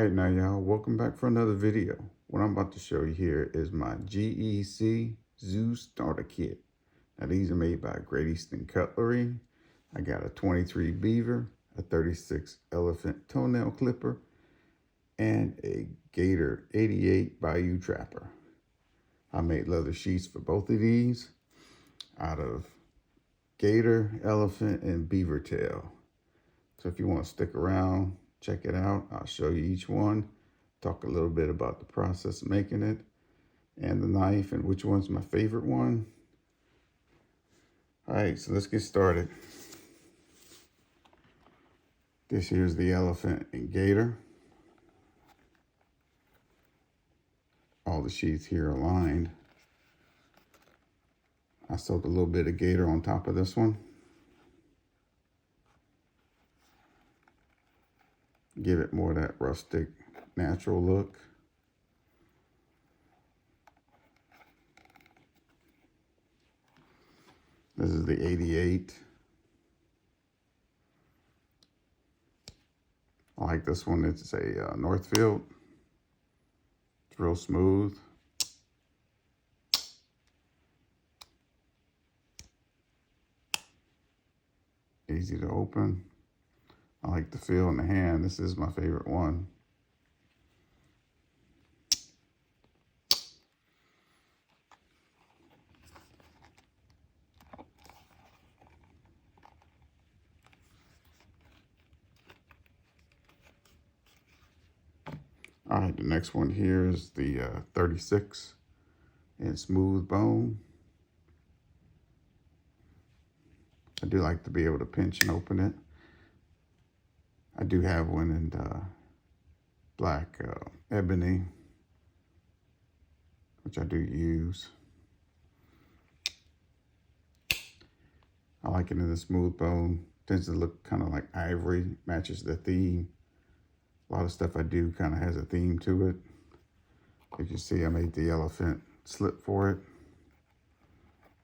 Alright now y'all, welcome back for another video. What I'm about to show you here is my GEC Zoo Starter Kit. Now these are made by Great Eastern Cutlery. I got a 23 beaver, a 36 elephant toenail clipper, and a Gator 88 Bayou Trapper. I made leather sheaths for both of these out of gator, elephant, and beaver tail. So if you want to stick around, check it out. I'll show you each one, talk a little bit about the process of making it, and the knife, and which one's my favorite one. All right, so let's get started. This here's the elephant and gator. All the sheaths here are lined. I sewed a little bit of gator on top of this one. Give it more of that rustic, natural look. This is the 88. I like this one. It's a Northfield. It's real smooth. Easy to open. I like the feel in the hand. This is my favorite one. All right, the next one here is the 36 in smooth bone. I do like to be able to pinch and open it. I do have one in black ebony, which I do use. I like it in the smooth bone. Tends to look kind of like ivory, matches the theme. A lot of stuff I do kind of has a theme to it. If you see, I made the elephant slip for it.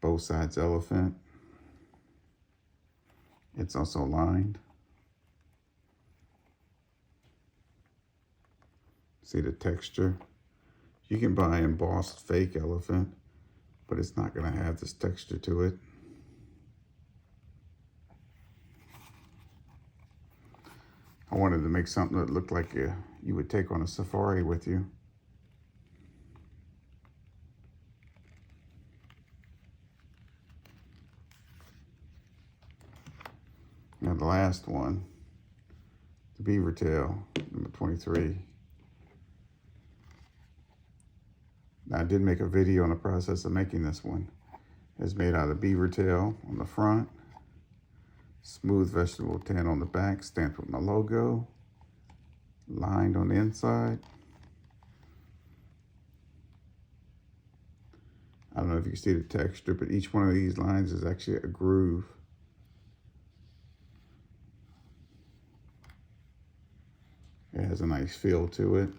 Both sides elephant. It's also lined. See the texture? You can buy embossed fake elephant, but it's not gonna have this texture to it. I wanted to make something that looked like you would take on a safari with you. Now the last one, the beaver tail, number 23. Now I did make a video on the process of making this one. It's made out of beaver tail on the front, smooth vegetable tan on the back, stamped with my logo, lined on the inside. I don't know if you can see the texture, but each one of these lines is actually a groove. It has a nice feel to it.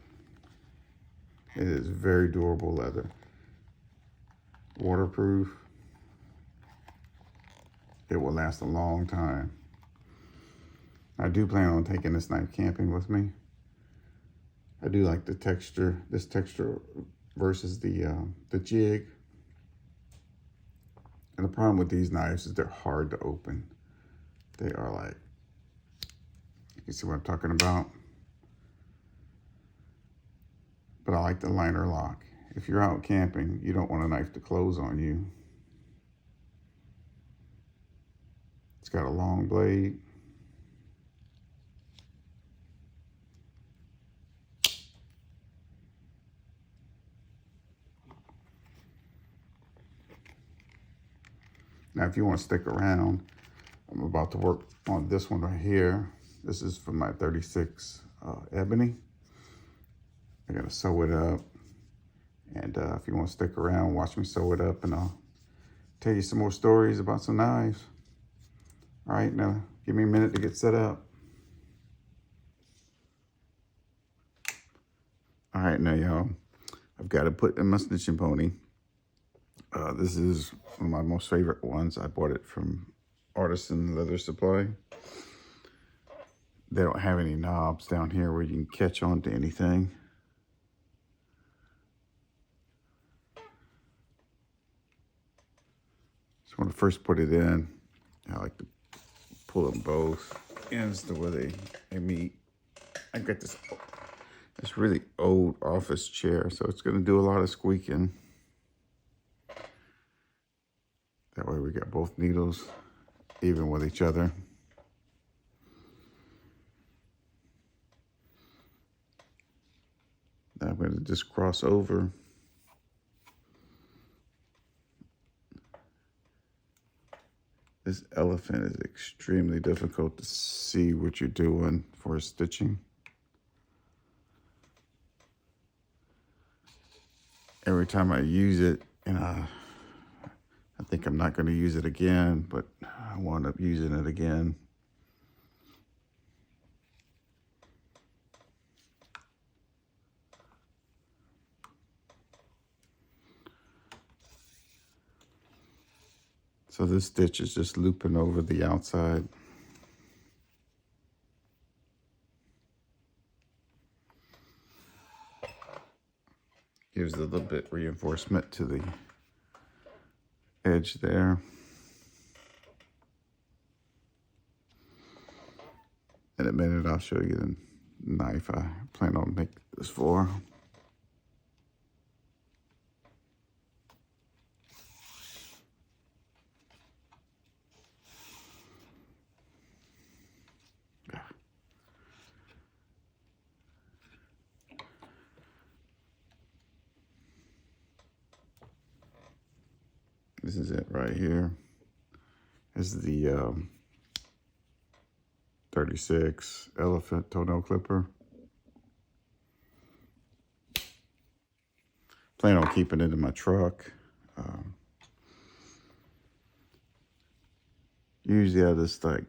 It is very durable leather. Waterproof. It will last a long time. I do plan on taking this knife camping with me. I do like the texture, this texture versus the jig. And the problem with these knives is they're hard to open. They are like, you can see what I'm talking about. But I like the liner lock. If you're out camping, you don't want a knife to close on you. It's got a long blade. Now, if you want to stick around, I'm about to work on this one right here. This is for my 36 ebony. I gotta sew it up. And if you want to stick around, watch me sew it up, and I'll tell you some more stories about some knives. All right, now give me a minute to get set up. All right, now y'all, I've got to put in my stitching pony. This is one of my most favorite ones. I bought it from Artisan Leather Supply. they don't have any knobs down here where you can catch on to anything. So when I first put it in, I like to pull them both ends to where they meet. I got this really old office chair, so it's going to do a lot of squeaking. That way we got both needles even with each other. Now I'm going to just cross over. This elephant is extremely difficult to see what you're doing for stitching. Every time I use it, and I think I'm not going to use it again, but I wound up using it again. So this stitch is just looping over the outside. Gives a little bit reinforcement to the edge there. In a minute, I'll show you the knife I plan on making this for. This is it right here. This is the 36 elephant toenail clipper. Plan on keeping it in my truck. Usually I just like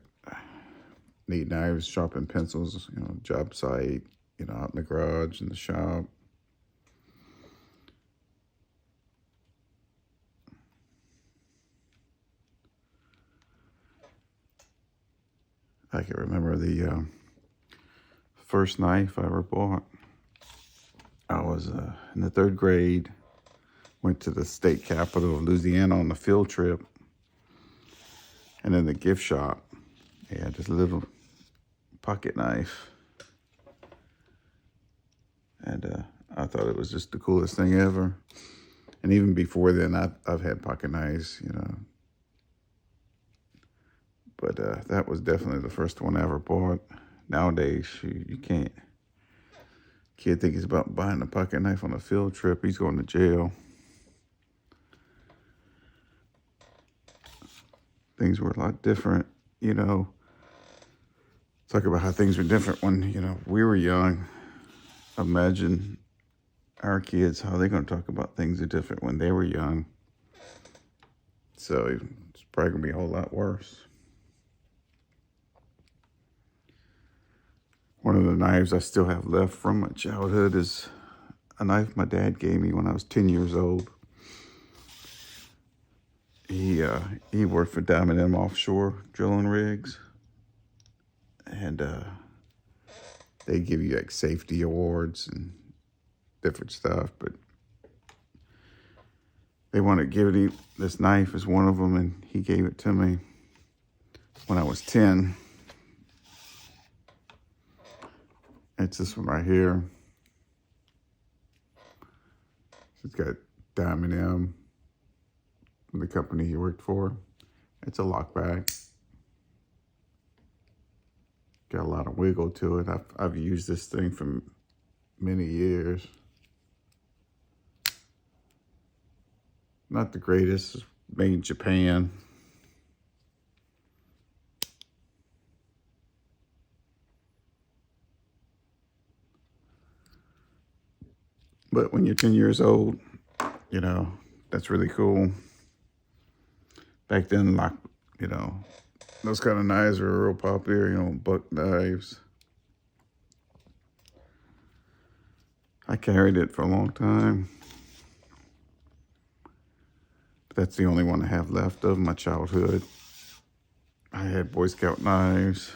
need knives, sharpen pencils, job site, out in the garage, in the shop. I can remember the first knife I ever bought. I was in the 3rd grade, went to the state capital of Louisiana on a field trip. And in the gift shop, they had this little pocket knife. And I thought it was just the coolest thing ever. And even before then, I've had pocket knives, But that was definitely the first one I ever bought. Nowadays, you can't. Kid think he's about buying a pocket knife on a field trip. He's going to jail. Things were a lot different, Talk about how things were different when, we were young. Imagine our kids, how they're going to talk about things are different when they were young. So it's probably going to be a whole lot worse. One of the knives I still have left from my childhood is a knife my dad gave me when I was 10 years old. He worked for Diamond M offshore drilling rigs. And they give you like safety awards and different stuff, but they want to give it, this knife is one of them, and he gave it to me when I was 10. It's this one right here. It's got Diamond M, the company he worked for. It's a lockback. Got a lot of wiggle to it. I've used this thing for many years. Not the greatest, it's made in Japan. But when you're 10 years old, that's really cool. Back then, those kind of knives were real popular, buck knives. I carried it for a long time. But that's the only one I have left of my childhood. I had Boy Scout knives.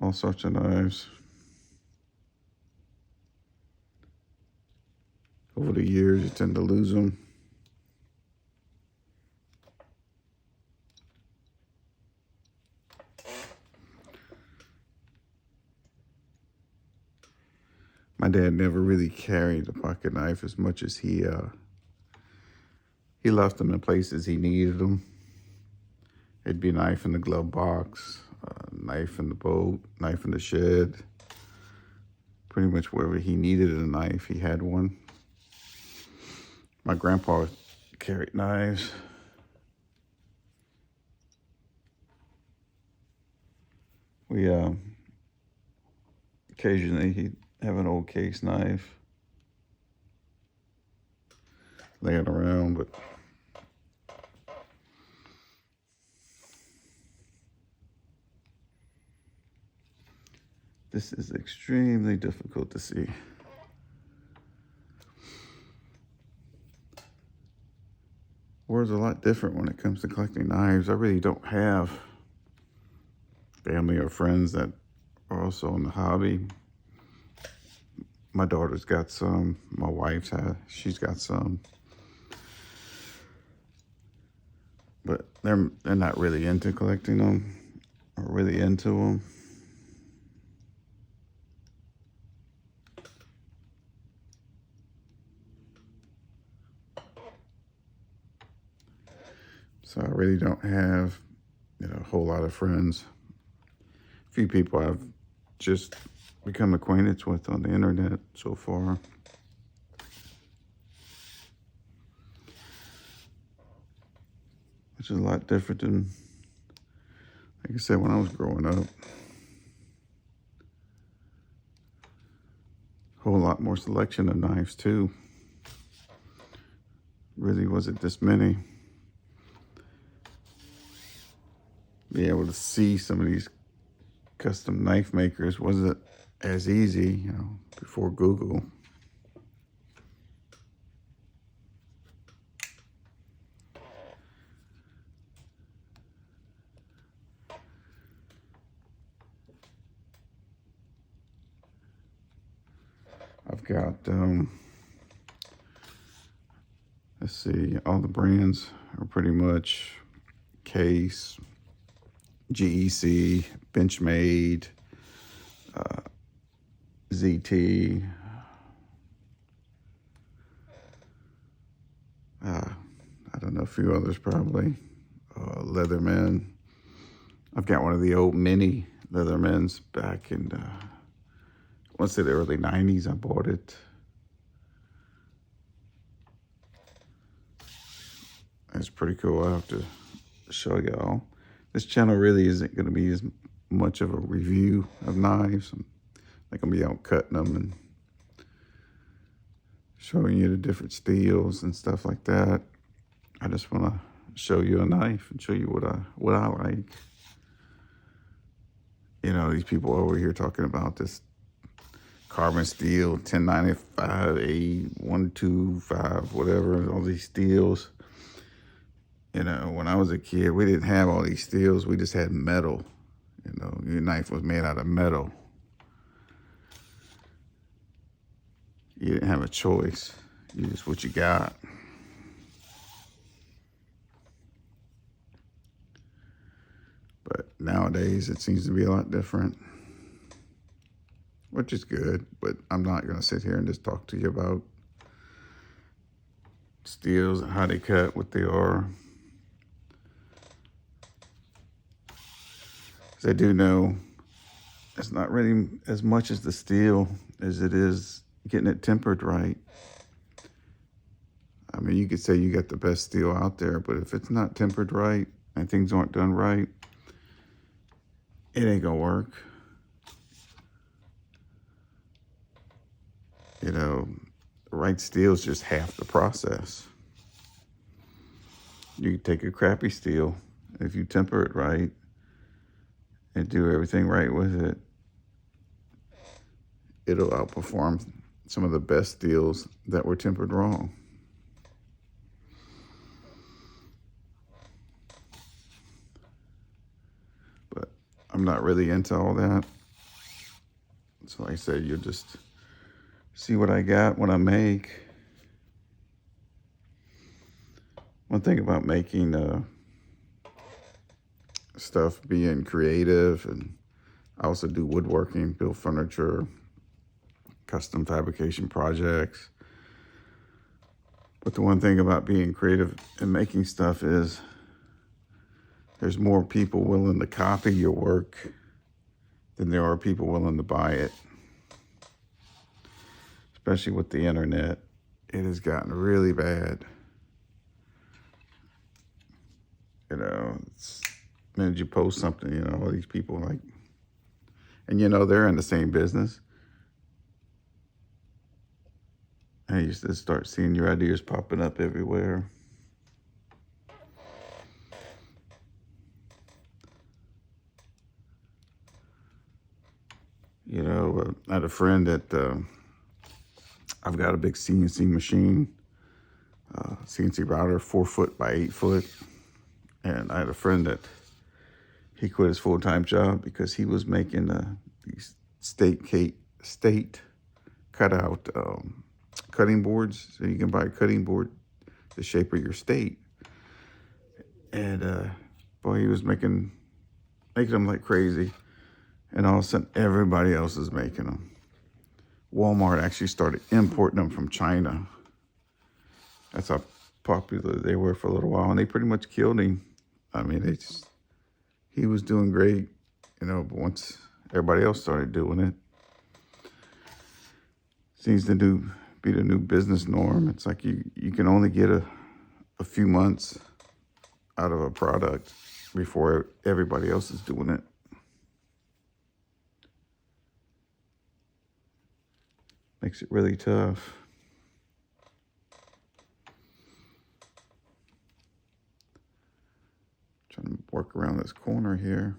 all sorts of knives. Over the years, you tend to lose them. My dad never really carried a pocket knife as much as he left them in places he needed them. It'd be a knife in the glove box, knife in the boat, knife in the shed. Pretty much wherever he needed a knife, he had one. My grandpa carried knives. We occasionally he'd have an old case knife laying around, but this is extremely difficult to see. World's a lot different when it comes to collecting knives. I really don't have family or friends that are also in the hobby. My daughter's got some. My wife's she's got some. But they're not really into collecting them or really into them. So I really don't have, a whole lot of friends. A few people I've just become acquainted with on the internet so far. Which is a lot different than, like I said, when I was growing up. A whole lot more selection of knives too. Really wasn't this many. Be able to see some of these custom knife makers wasn't as easy, before Google. I've got, let's see, all the brands are pretty much Case, GEC, Benchmade, ZT, I don't know, a few others probably, Leatherman. I've got one of the old mini Leathermans back in, I want to say the early 90s I bought it. It's pretty cool. I'll have to show y'all. This channel really isn't going to be as much of a review of knives. I'm not going to be out cutting them and showing you the different steels and stuff like that. I just want to show you a knife and show you what I like. These people over here talking about this carbon steel, 1095, A125, whatever, all these steels. When I was a kid, we didn't have all these steels. We just had metal. Your knife was made out of metal. You didn't have a choice. You just what you got. But nowadays, it seems to be a lot different, which is good. But I'm not going to sit here and just talk to you about steels and how they cut, what they are. Because I do know it's not really as much as the steel as it is getting it tempered right. I mean, you could say you got the best steel out there, but if it's not tempered right and things aren't done right, it ain't gonna work. The right steel is just half the process. You can take a crappy steel, if you temper it right and do everything right with it, it'll outperform some of the best steels that were tempered wrong. But I'm not really into all that. So like I said, you'll just see what I got, what I make. One thing about making stuff, being creative, and I also do woodworking, build furniture, custom fabrication projects. But the one thing about being creative and making stuff is there's more people willing to copy your work than there are people willing to buy it. Especially with the internet, it has gotten really bad. You know, the minute you post something, you know, all these people like, and you know, they're in the same business. And you just start seeing your ideas popping up everywhere. You know, I had a friend that I've got a big CNC machine, CNC router, 4 foot by 8 foot. And I had a friend that he quit his full-time job because he was making these state cutout cutting boards. So you can buy a cutting board the shape of your state. And boy, he was making them like crazy. And all of a sudden, everybody else is making them. Walmart actually started importing them from China. That's how popular they were for a little while. And they pretty much killed him. I mean, he was doing great, you know, but once everybody else started doing it, seems to be the new business norm. It's like you can only get a few months out of a product before everybody else is doing it. Makes it really tough. Trying to work around this corner here.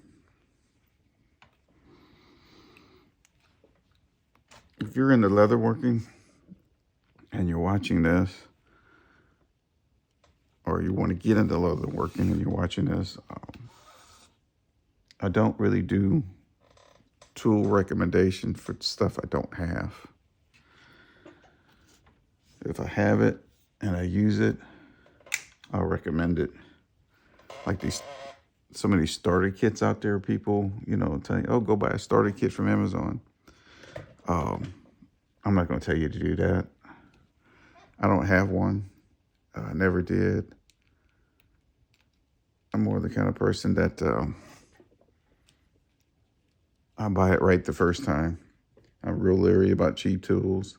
If you're into leatherworking and you're watching this, or you want to get into leatherworking and you're watching this, I don't really do tool recommendation for stuff I don't have. If I have it and I use it, I'll recommend it. Like some of these starter kits out there, people, you know, tell you, oh, go buy a starter kit from Amazon. I'm not going to tell you to do that. I don't have one. I never did. I'm more the kind of person that I buy it right the first time. I'm real leery about cheap tools.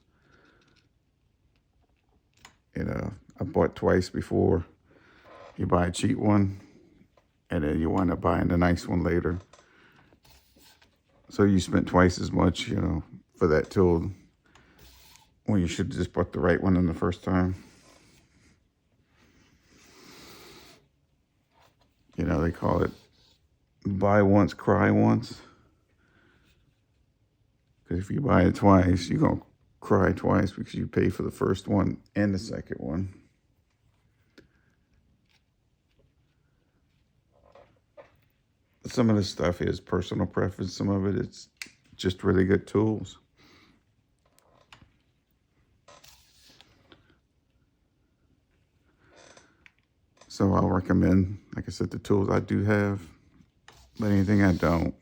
You know, I bought twice before. You buy a cheap one, and then you wind up buying the nice one later. So you spent twice as much, you know, for that tool when you should have just bought the right one in the first time. You know, they call it buy once, cry once. Because if you buy it twice, you're going to cry twice because you pay for the first one and the second one. Some of this stuff is personal preference. Some of it's just really good tools. So I'll recommend, like I said, the tools I do have, but anything I don't.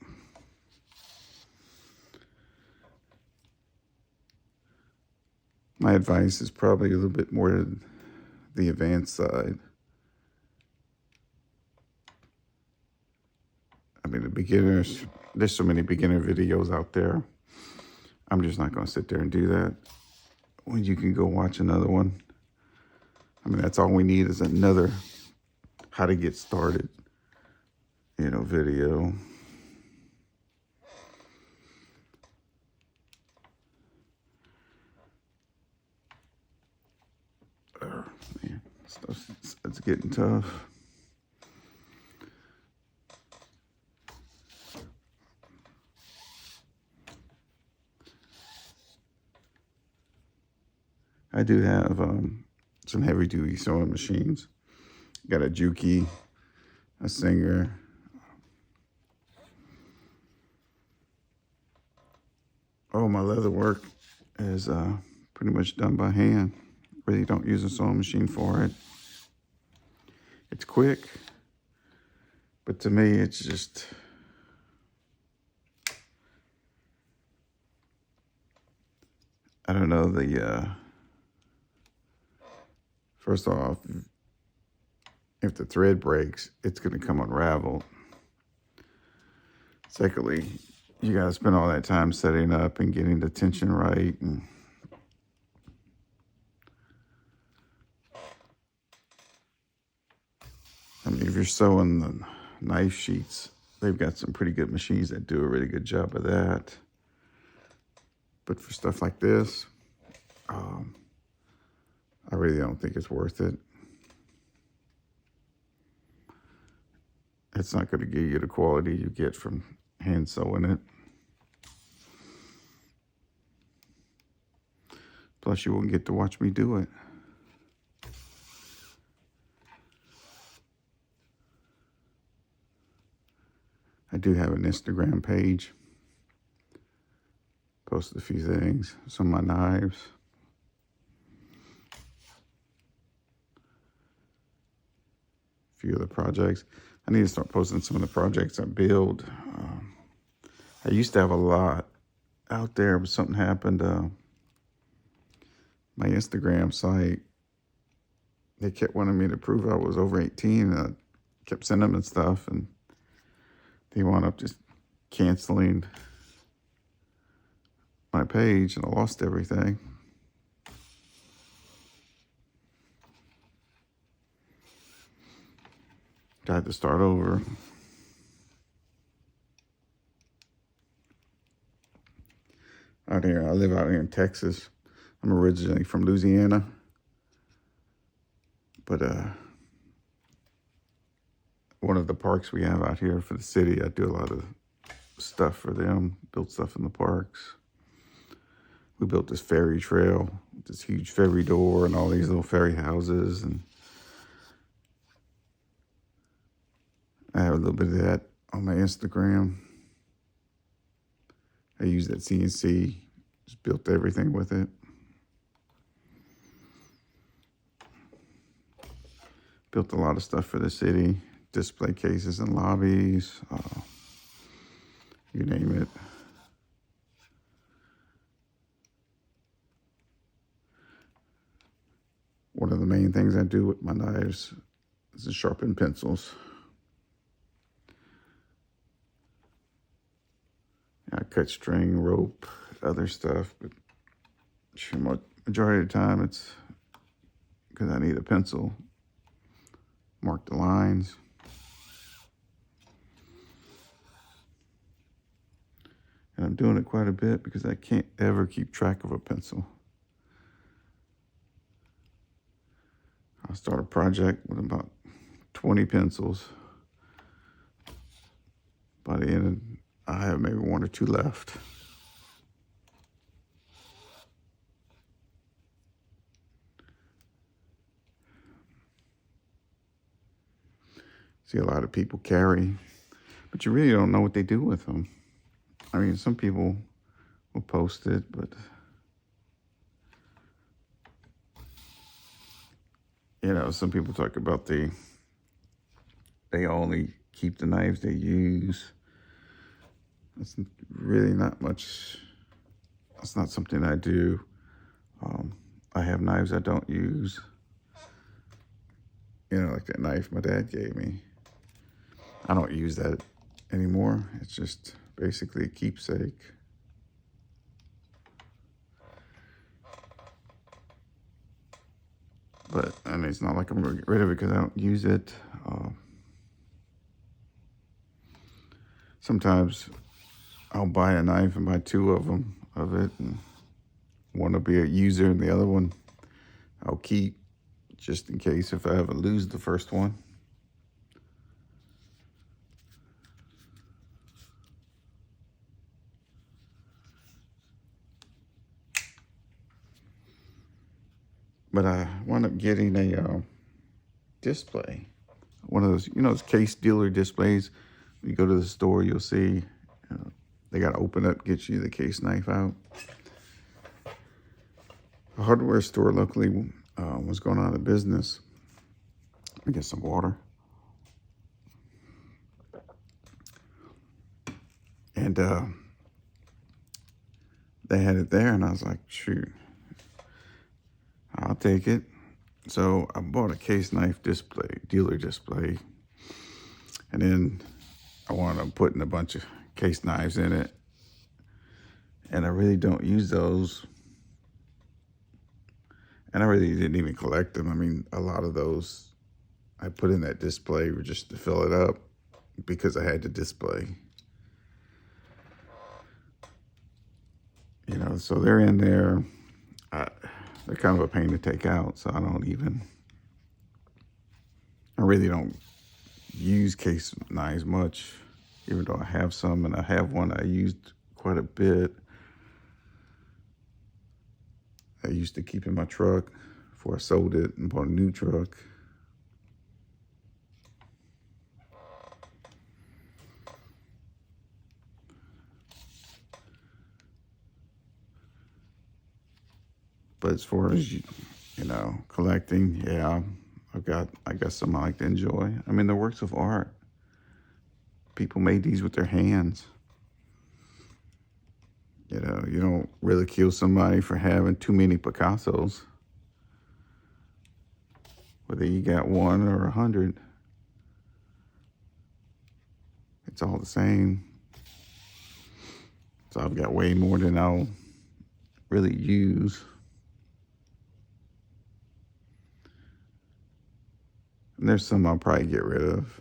My advice is probably a little bit more the advanced side. I mean, the beginners, there's so many beginner videos out there. I'm just not going to sit there and do that when you can go watch another one. I mean, that's all we need is another how to get started, you know, video. Man, it's getting tough. I do have some heavy-duty sewing machines. Got a Juki, a Singer. Oh all my leather work is pretty much done by hand. Really don't use a sewing machine for it. It's quick, but to me, it's just, I don't know, first off, if the thread breaks, it's going to come unraveled. Secondly, you got to spend all that time setting up and getting the tension right. And I mean, if you're sewing the knife sheets, they've got some pretty good machines that do a really good job of that. But for stuff like this, I really don't think it's worth it. It's not going to give you the quality you get from hand sewing it. Plus, you won't get to watch me do it. I do have an Instagram page. Posted a few things, some of my knives. A few other projects. I need to start posting some of the projects I build. I used to have a lot out there, but something happened. My Instagram site, they kept wanting me to prove I was over 18. And I kept sending them stuff, and they wound up just canceling my page, and I lost everything. I had to start over. Out here, I live out here in Texas. I'm originally from Louisiana, but one of the parks we have out here for the city, I do a lot of stuff for them, build stuff in the parks. We built this ferry trail, this huge ferry door, and all these little ferry houses, and I have a little bit of that on my Instagram. I use that CNC, just built everything with it. Built a lot of stuff for the city, display cases and lobbies, you name it. One of the main things I do with my knives is to sharpen pencils. I cut string, rope, other stuff, but majority of the time it's because I need a pencil. Mark the lines. And I'm doing it quite a bit because I can't ever keep track of a pencil. I'll start a project with about 20 pencils. By the end, I have maybe one or two left. See a lot of people carry, but you really don't know what they do with them. I mean, some people will post it, but you know, some people talk about they only keep the knives they use. That's really not much. That's not something I do. I have knives I don't use. You know, like that knife my dad gave me. I don't use that anymore. It's just basically a keepsake. But, I mean, it's not like I'm going to get rid of it because I don't use it. Sometimes I'll buy a knife and buy two of it. And one will be a user and the other one I'll keep just in case if I ever lose the first one. But I wound up getting a display. One of those, you know, those case dealer displays. When you go to the store, you'll see They got to open up, get you the case knife out. A hardware store locally was going out of business. Let me get some water. And they had it there, and I was like, shoot, I'll take it. So I bought a case knife display, dealer display. And then I wanted to put in a bunch of case knives in it. And I really don't use those. And I really didn't even collect them. I mean, a lot of those I put in that display just to fill it up because I had the display. You know, so they're in there. They're kind of a pain to take out, so I really don't use case knives much, even though I have some, and I have one I used quite a bit. I used to keep in my truck before I sold it and bought a new truck. But as far as, you know, collecting, yeah, I got some I like to enjoy. I mean, they're works of art. People made these with their hands. You know, you don't ridicule somebody for having too many Picassos. Whether you got 1 or 100, it's all the same. So I've got way more than I'll really use. And there's some I'll probably get rid of.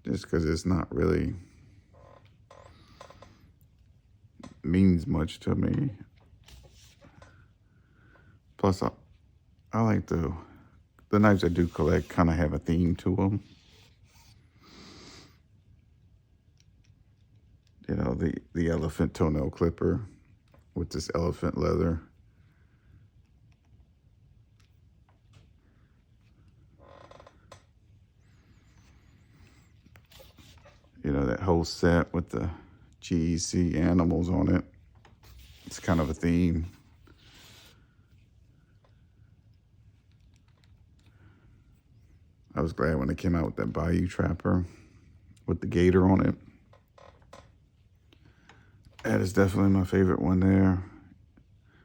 Just because it's not really means much to me. Plus, I like the knives I do collect kind of have a theme to them. You know, the elephant toenail clipper with this elephant leather. You know, that whole set with the GEC animals on it. It's kind of a theme. I was glad when they came out with that Bayou Trapper with the gator on it. That is definitely my favorite one there.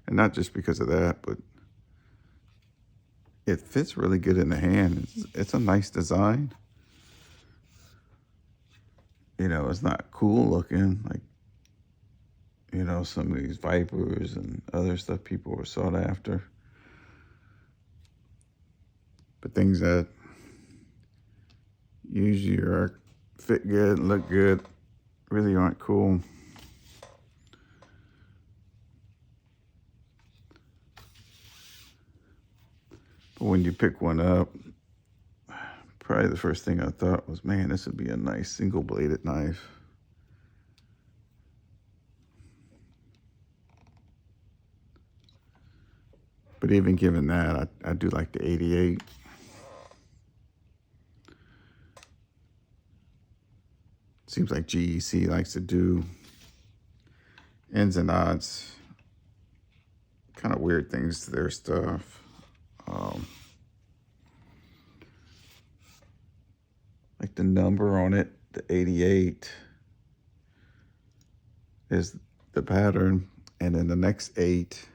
And not just because of that, but it fits really good in the hand. It's a nice design. You know, it's not cool looking like, you know, some of these Vipers and other stuff people were sought after. But things that usually are fit good and look good really aren't cool. But when you pick one up, probably the first thing I thought was, man, this would be a nice single-bladed knife. But even given that, I do like the 88. Seems like GEC likes to do ins and outs, kind of weird things to their stuff. Like the number on it, the 88 is the pattern, and then the next 8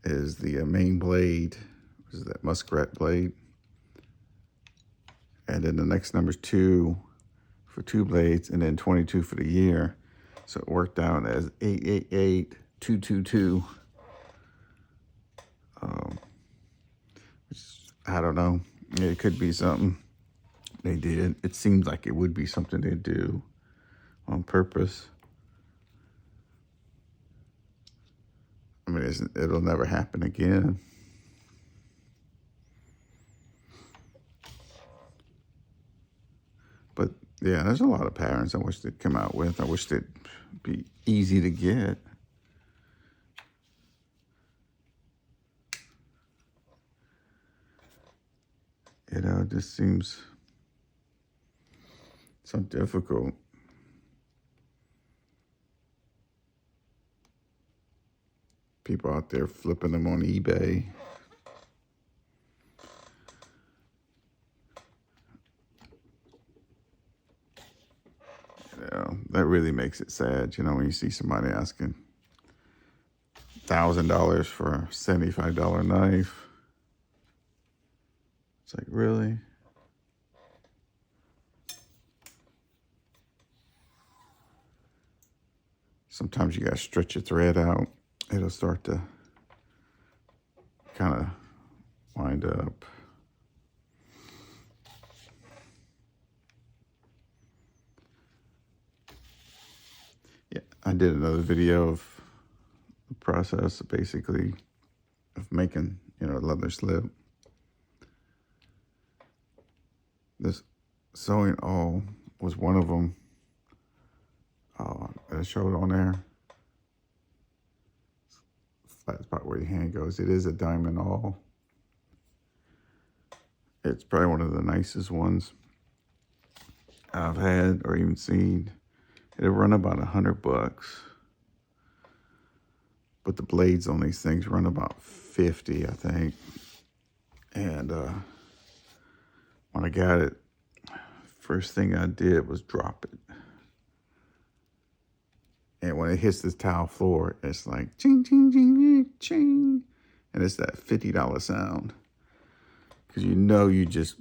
is the main blade, which is that muskrat blade. And then the next number is 2 for 2 blades, and then 22 for the year. So it worked out as 888222. Which, I don't know. It could be something they did. It seems like it would be something they do on purpose. I mean, it'll never happen again. But yeah, there's a lot of patterns I wish they'd come out with. I wish they'd be easy to get. You know, it just seems So difficult. People out there flipping them on eBay. That really makes it sad, when you see somebody asking $1,000 for a $75 knife. It's like, really? Sometimes you gotta stretch your thread out. It'll start to kind of wind up. Yeah, I did another video of the process, basically, of making, a leather slip. This sewing awl was one of them that I showed on there. Flat spot where your hand goes. It is a diamond awl. It's probably one of the nicest ones I've had or even seen. It'll run about $100. But the blades on these things run about 50, I think. And when I got it, first thing I did was drop it. And when it hits this tile floor, it's like ching, ching, ching, ching. And it's that $50 sound. Because you just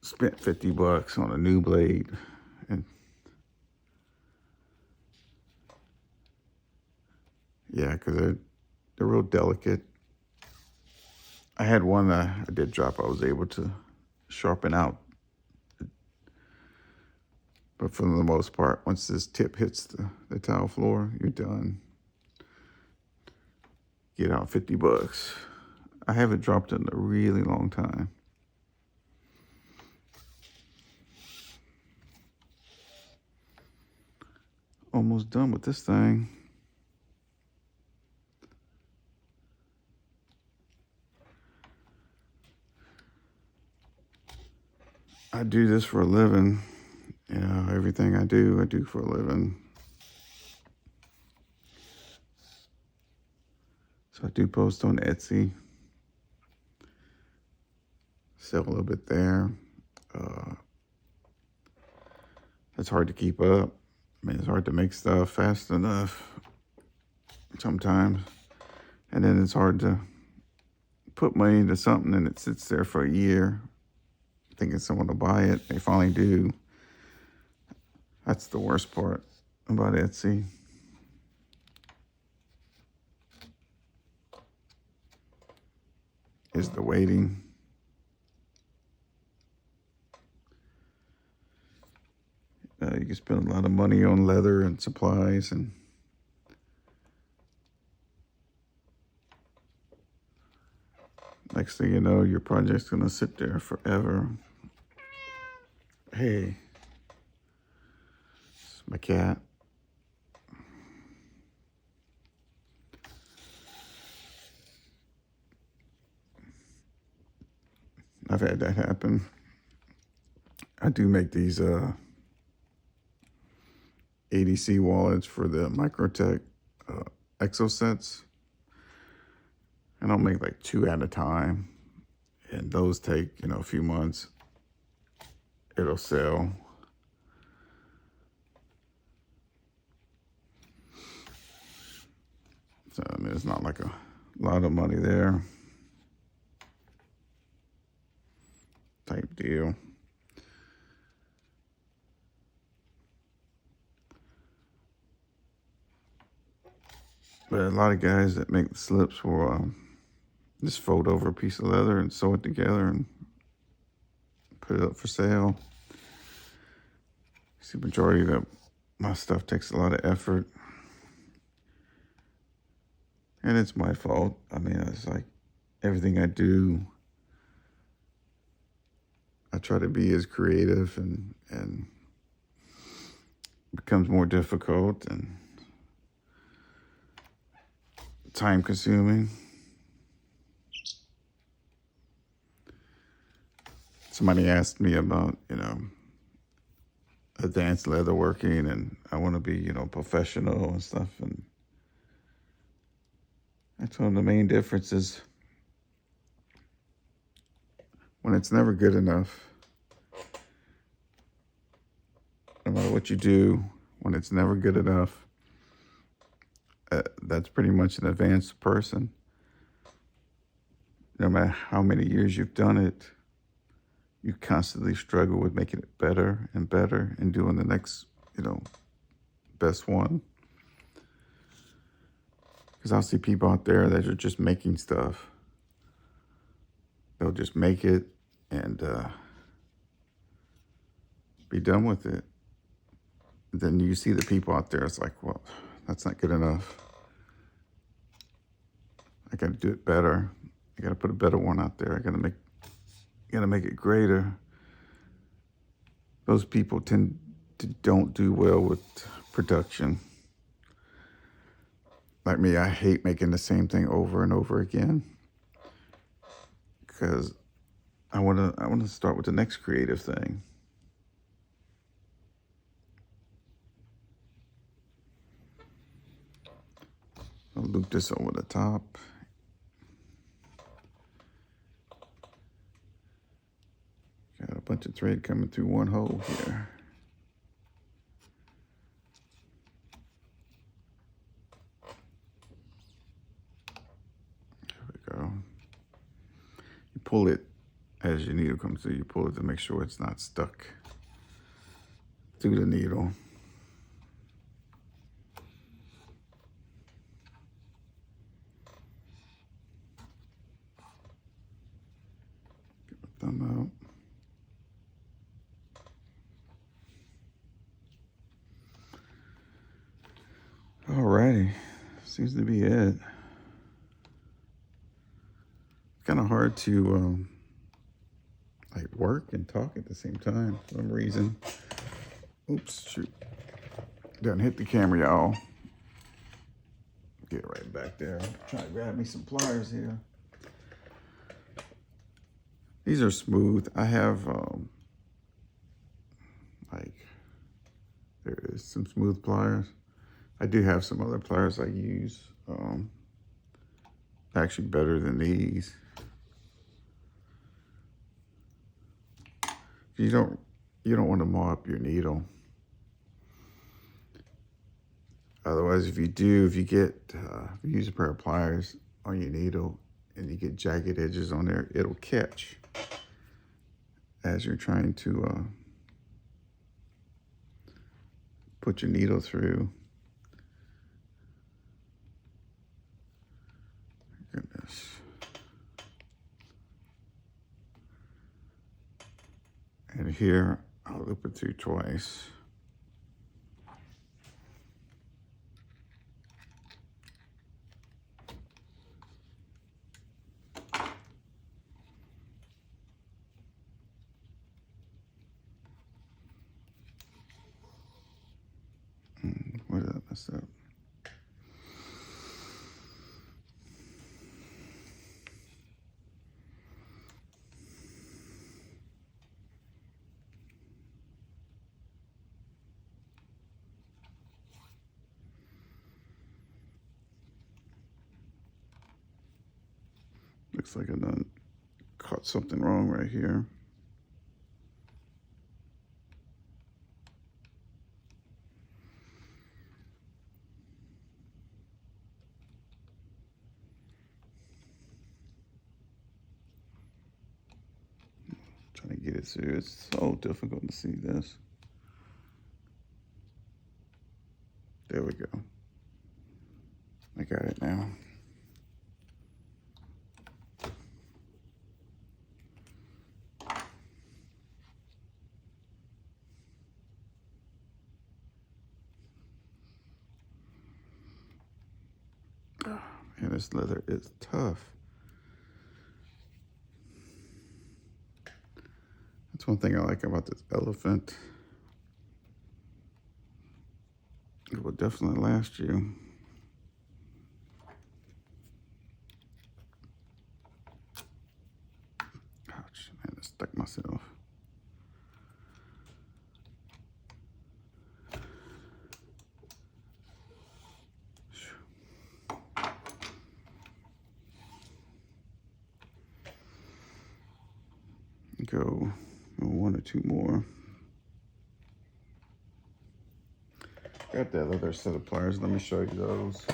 spent $50 on a new blade. And yeah, because they're real delicate. I had one that I did drop. I was able to sharpen out. But for the most part, once this tip hits the tile floor, you're done. Get out $50. I haven't dropped it in a really long time. Almost done with this thing. I do this for a living. Everything I do for a living. So I do post on Etsy. Sell a little bit there. It's hard to keep up. It's hard to make stuff fast enough sometimes. And then it's hard to put money into something and it sits there for a year thinking someone will buy it. They finally do. That's the worst part about Etsy. Is the waiting. You can spend a lot of money on leather and supplies, and next thing you know, your project's gonna sit there forever. Hey, it's my cat. I've had that happen. I do make these ADC wallets for the Microtech Exo sets. And I'll make like 2 at a time. And those take, a few months. It'll sell. So, it's not like a lot of money there. Type deal. But a lot of guys that make the slips will just fold over a piece of leather and sew it together and put it up for sale. See, the majority of my stuff takes a lot of effort. And it's my fault. It's like everything I do, I try to be as creative and it becomes more difficult and time consuming. Somebody asked me about, advanced leatherworking, and I want to be, you know, professional and stuff. And I told him the main difference is when it's never good enough, no matter what you do, when it's never good enough, that's pretty much an advanced person. No matter how many years you've done it, you constantly struggle with making it better and better and doing the next, you know, best one. Because I'll see people out there that are just making stuff. They'll just make it and be done with it. Then you see the people out there, it's like, well, that's not good enough. I got to do it better. I got to put a better one out there. I got to make it greater. Those people tend to don't do well with production. Like me, I hate making the same thing over and over again because I want to start with the next creative thing. I'll loop this over the top. Got a bunch of thread coming through one hole here. There we go. You pull it as your needle comes through. You pull it to make sure it's not stuck through the needle. Give a thumb out. Alrighty, seems to be it. It's kind of hard to like work and talk at the same time for some reason. Oops, shoot. Didn't hit the camera, y'all. Get right back there. Try to grab me some pliers here. These are smooth. I have like, there is some smooth pliers. I do have some other pliers I use, actually better than these. You don't want to maul up your needle. Otherwise, if you use a pair of pliers on your needle and you get jagged edges on there, it'll catch as you're trying to put your needle through. Goodness. And here, I'll loop it through twice. Where did I mess up? Looks like I done caught something wrong right here. Trying to get it through. It's so difficult to see this. There we go. I got it now. Man, this leather is tough. That's one thing I like about this elephant. It will definitely last you. Ouch, man, I stuck myself. go one or two more. Got that other set of pliers. Let me show you those.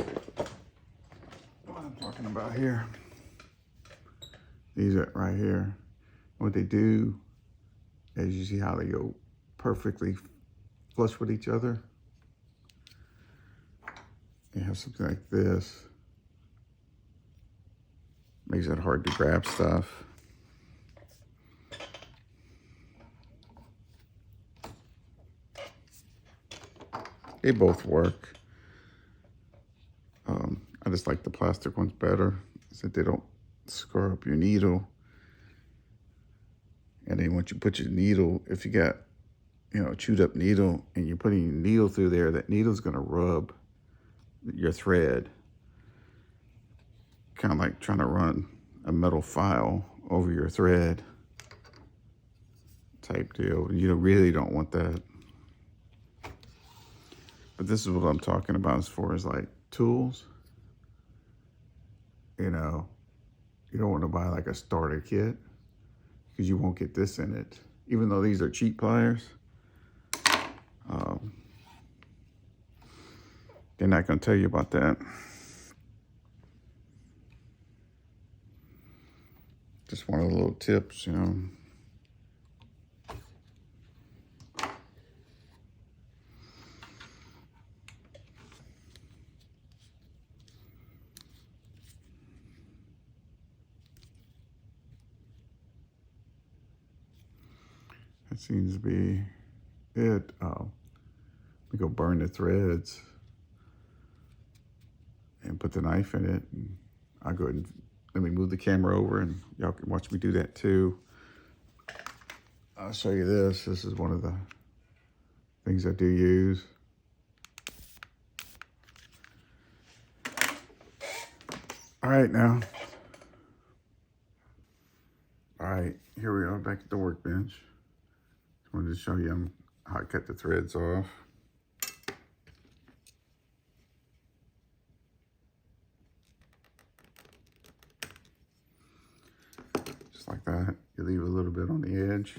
What I'm talking about here. These are right here. What they do is you see how they go perfectly flush with each other. You have something like this. Makes it hard to grab stuff. They both work. I just like the plastic ones better, so they don't scar up your needle. And then once you put your needle, if you got, a chewed up needle and you're putting your needle through there, that needle's gonna rub your thread. Kind of like trying to run a metal file over your thread type deal. You really don't want that. But this is what I'm talking about as far as like tools. You don't want to buy like a starter kit because you won't get this in it. Even though these are cheap pliers, they're not going to tell you about that. Just one of the little tips, That seems to be it. We go burn the threads and put the knife in it. And I'll go ahead and let me move the camera over and y'all can watch me do that too. I'll show you this. This is one of the things I do use. All right, now. All right, here we are back at the workbench. Just wanted to show you how I cut the threads off. Just like that. You leave a little bit on the edge.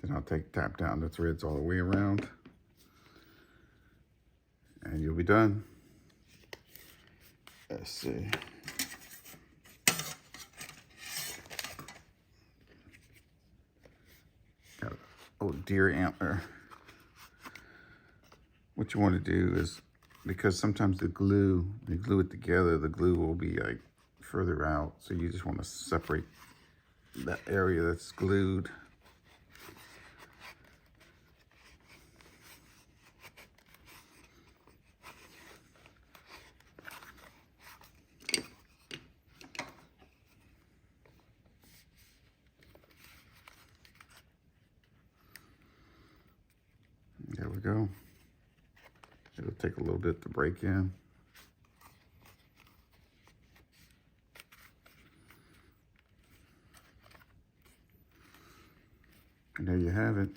Then I'll tap down the threads all the way around. And you'll be done. Let's see. Got a deer antler. What you want to do is, because sometimes you glue it together, the glue will be like further out. So you just want to separate that area that's glued. There we go. It'll take a little bit to break in. And there you have it.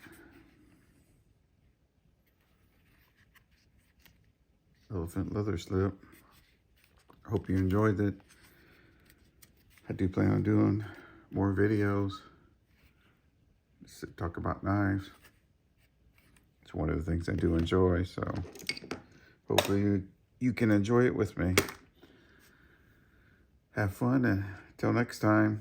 Elephant leather slip. I hope you enjoyed it. I do plan on doing more videos. Just talk about knives. It's one of the things I do enjoy, so hopefully you can enjoy it with me. Have fun, and until next time.